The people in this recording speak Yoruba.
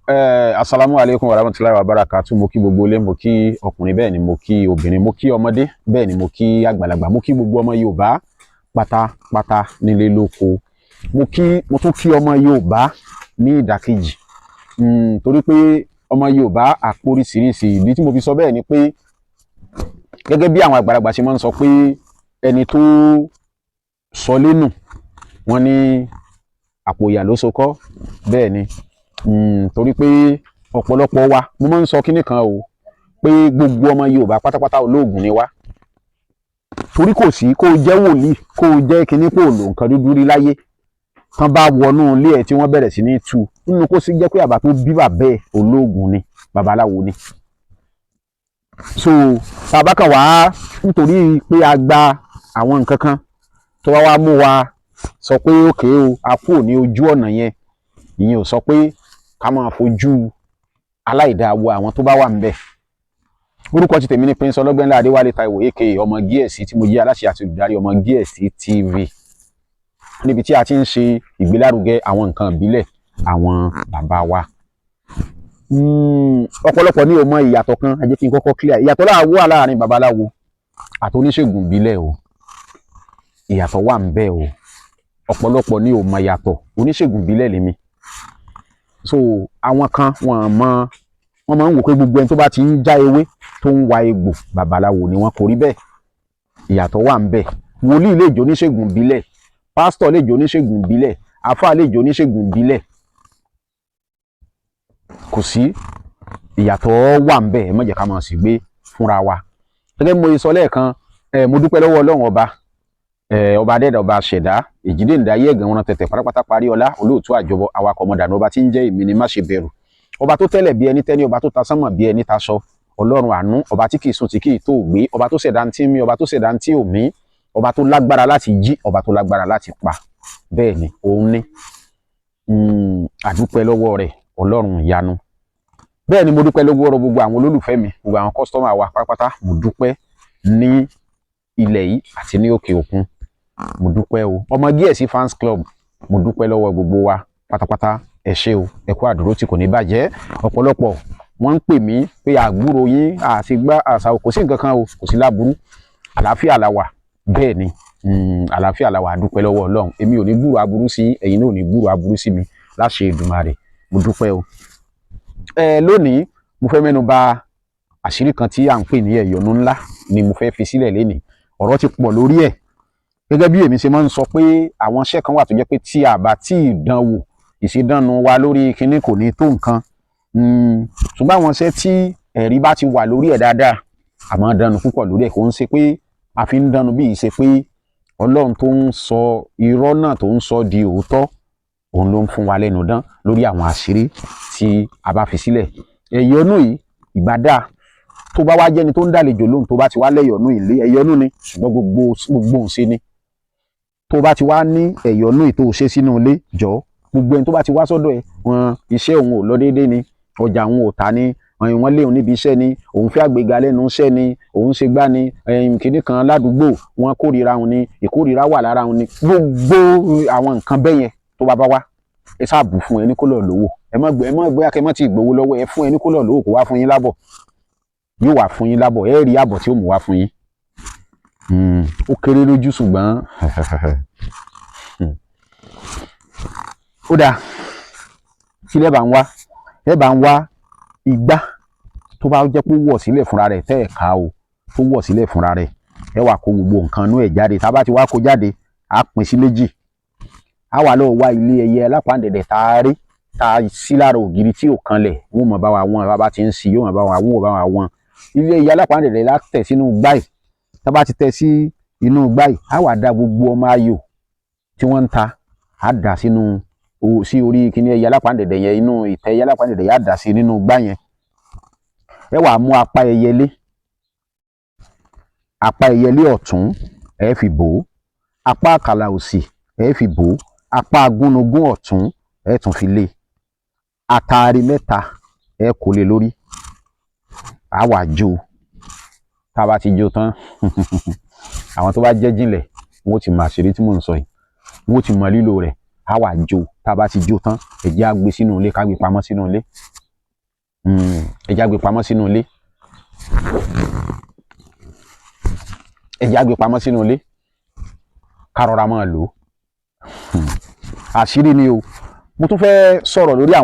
Assalamu alaikum warahmatullahi wabarakatuh. Mo kí gbogbo ilé, mo kí ọkùnrin, bẹ́ẹ̀ ni mo kí obìnrin, mo kí ọmọdé, bẹ́ẹ̀ ni mo kí àgbàlagbà, mo kí gbogbo ọmọ Yorùbá pátápátá nílé lóko. Mo tún kí ọmọ Yorùbá ní ìdàkejì. Torí pé ọmọ Yorùbá àpóríṣiríṣi. Ìdí tí mo fi sọ bẹ́ẹ̀ ni pé gẹ́gẹ́ bí àwọn àgbàlagbà ṣe máa ń sọ pé ẹni tó sọ lẹ́nu wọ́n ní àpò ìyà ló so kọ́. Bẹ́ẹ̀ ni. Torí pé ọ̀pọ̀lọpọ̀ wa, mo máa ń sọ kíní kan o, pé gbogbo ọmọ Yorùbá pátápátá olóògùn ni wá. Torí kò sí kó jẹ́ wòlíì, kó jẹ́ kíní kó lò nǹkan dúdú rí láyé, tán bá wọnú ilé ẹ̀ tí wọ́n bẹ̀rẹ̀ sí ní tú nínú kó sì jẹ́ pé bàbá tó bí bàbá ẹ̀ olóògùn ni, babaláwo ni. So bàbá kan wá nítorí pé a gba àwọn nǹkan kan tó wá mú wa sọ pé òkè o, a kúrò ní ojú ọ̀nà yẹn. Ìyẹn ò sọ pé ká máa fojú aláìdáa wo àwọn tó bá wà ńbẹ̀. Orúkọ ti tèmi ni Prince Ọlọ́gbẹ́nlá Adéwálé Táíwò aka ọmọ Gíẹ̀sì, tí mo jẹ́ aláṣẹ àti olùdarí ọmọ Gíẹ̀sì TV, níbi tí a ti ń ṣe ìgbélárugẹ àwọn nǹkan ìbílẹ̀ àwọn bàbá wa. Ọ̀pọ̀lọpọ̀ ní ò mọ ìyàtọ̀ kan, ẹ jẹ́ kí n kọ́kọ́ clear ìyàtọ̀ wà láàrin babaláwo àti oníṣègùn ìbílẹ̀ o. Ìyàtọ̀ wà ńbẹ̀ o. Ọ̀pọ̀lọpọ̀ ní ò mọ ìyàtọ̀. Oníṣègùn ìbílẹ̀ lèmi. So àwọn kan wọ́n máa ń wò pé gbogbo ẹni tó bá ti ń já ewé tó ń wa egbò babaláwo ni wọ́n. Kò rí bẹ́ẹ̀. Ìyàtọ̀ wà ńbẹ̀. Wòlíì lè jẹ́ oníṣègùn ìbílẹ̀, pásítọ̀ lè jẹ́ oníṣègùn ìbílẹ̀, àfáà lè jẹ́ oníṣègùn ìbílẹ̀. Kò sí ìyàtọ̀ wà ńbẹ̀. Ẹ má jẹ́ ká máa sì gbé fúnra wa. Gẹ́gẹ́ bí mo sọ lẹ́ẹ̀kan, mo dúpẹ́ lọ́wọ́ Ọlọ́run ọba adẹ́dàá, ọba ṣẹ̀dá, èjìdé ǹdáyé ẹ̀gàn wọn tẹ̀tẹ̀ pátápátá parí ọlá, olóòtú àjọbọ, awakọ̀ ọmọdànù, ọba tí ń jẹ́ èmi ni má ṣe bẹ̀rù, ọba tó tẹ́lẹ̀ bí ẹni tẹ́ni, ọba tó ta sánmọ̀ bí ẹni taṣọ, Ọlọ́run àánú, ọba tí kì í sùn tí kì í tó gbé, ọba tó ṣẹ̀dá ntí mi, ọba tó ṣẹ̀dá ntí òmí, ọba tó lágbára láti jí, ọba tó lágbára láti pa. Bẹ́ẹ̀ ni òun ní. Àdúpẹ́ lọ́wọ́ rẹ̀, Ọlọ́run ìyanu. Bẹ́ẹ̀ ni mo dúpẹ́ lọ́wọ́ gbogbo àwọn olólùfẹ́ mi, gbogbo àwọn kọ́sítọ́mà wa pátápátá. Mo dúpẹ́ ní ilẹ̀ yìí àti ní òkè òkun. Mo dúpẹ́ o. Ọmọ Gíẹ̀sì fans club, mo dúpẹ́ lọ́wọ́ gbogbo wa pátápátá. Ẹ ṣé o, ẹ kú àdúró tí kò ní bàjẹ́. Ọ̀pọ̀lọpọ̀ wọ́n ń pè mí pé àgbúrò yín àti gbá àṣà, kò sí nǹkan kan o, kò sí láburú. Àlàáfíà la wà. Bẹ́ẹ̀ ni. Àlàáfíà la wà. A dúpẹ́ lọ́wọ́ Ọlọ́run. Èmi ò ní gbúrò aburú sí ẹ̀yin, náà ò ní gbúrò aburú sí mi láṣẹ Èdùmàrè. Mo dúpẹ́ o. Lónìí mo fẹ́ mẹ́nu bà àṣírí kan tí à ń pè ní ẹ̀yọ̀nú ńlá ni mo fẹ́ fi sílẹ̀ lénìí. Ọ̀rọ̀ ti pọ̀ lórí ẹ̀. Gẹ́gẹ́ bí èmi ṣe máa ń sọ pé àwọn iṣẹ́ kan wà tó jẹ́ pé tí a bá tí ì dán wò, ìṣèdánù wa lórí kinní kò ní tó nǹkan. Ṣùgbọ́n àwọn iṣẹ́ tí ẹ̀rí bá ti wà lórí ẹ̀ dáadáa, a máa dánù púpọ̀ lórí ẹ̀. Kò ń ṣe pé a fi ń dánù bí ìṣe pé Ọlọ́run tó ń sọ irọ́ náà tó ń sọ di òótọ́, òun ló ń fún wa lẹ́nu dán lórí àwọn àṣírí tí a bá fi sílẹ̀. Ẹ̀yọ̀nú yìí ìbádá tó bá wá jẹ́ni tó ń dàlejò lóhùn, tó bá ti wá lẹ́yọ̀nú ilé, ẹ̀yọ̀nú ni, ṣùgbọ́n gbogbo ń ṣe ni. Tó bá ti wá ní ẹ̀yọ̀nú tó ṣe sínú ilé, jọ gbogbo ẹni tó bá ti wá sọ́dọ̀ ẹ̀, iṣẹ́ òun ò lọ déédéé ni, ọjà òun ò ta ni, wọ́n lé òun níbi iṣẹ́ ni, òun fẹ́ àgbéga lẹ́nu iṣẹ́ ni, òun ṣe gbá ni, kinní kan ládùúgbò wọn kórìíra òun ni, ìkórìíra wà lára òun ni, gbogbo àwọn nǹkan bẹ́yẹn tó bá wá, ẹ sáàbù fún ẹni kó lọ lówó. Ẹ má gbé akẹ́mọ́ tí ìgbowó lọ́wọ́ ẹ, fún ẹni kó lọ lówó kó wá fún yín lábọ̀. Yóò wá fún yín lábọ̀, ẹ rí àbọ̀ tí ó mú wá fún yín. Ó kéré lójú ṣùgbọ́n ó dáa. Tí ẹ bá ń wá igbá tó bá jẹ́ pé wọ̀ sílẹ̀ fúnra rẹ̀, tẹ́ ẹ̀ ká o, tó wọ̀ sílẹ̀ fúnra rẹ̀, ẹ wá kó gbogbo nǹkan inú ẹ̀ jáde. Tá bá ti wá kó jáde, á pín sí méjì. Á wà lọ wá ilé ẹyẹ alápàǹdẹ̀dẹ̀ tá a sí lára ògiri tí ò kanlẹ̀, wọ́n mọ̀ bá wa wọ́n, bàbá ti ń sí yóò mọ̀ bá wa wọ́n. Ilé ẹyẹ alápàǹdẹ̀dẹ̀ lá tẹ̀ sínú gbáì. Tá bá ti tẹ̀ sí inú gbáì, á wà dá gbogbo ọmọ ayò tí wọ́n ń ta, á dà sínú sí orí kíní ẹyẹ alápàǹdẹ̀dẹ̀ yẹn, inú ìtẹ́ ẹyẹ alápàǹdẹ̀dẹ̀ yẹn á dà sí nínú gbá yẹn. Ẹ wá mú apá ẹyẹlé ọ̀tún ẹ fi bò ó, apá àkàlà òsì ẹ fi bò ó, apá agúnnugún ọ̀tún ẹ tún fi lé. Àtàrí mẹ́ta ẹ kó lé lórí. Á wá jó. Tá a bá ti jó tán, àwọn tó bá jẹ́ jìnlẹ̀ wọ́n ti mọ àṣírí tí mò ń sọ yìí, wọ́n ti mọ lílò rẹ̀. Á wá jó. Tá a bá ti jó tán, ẹ jẹ́ á gbé sínú ilé, ká gbé pamọ́ sínú ilé. ẹ jẹ́ á gbé pamọ́ sínú ilé, ẹ jẹ́ á gbé pamọ́ sínú ilé ká rọra máa lò ó. Àṣírí ni o. Mo tún fẹ́ sọ̀rọ̀ lórí àwọn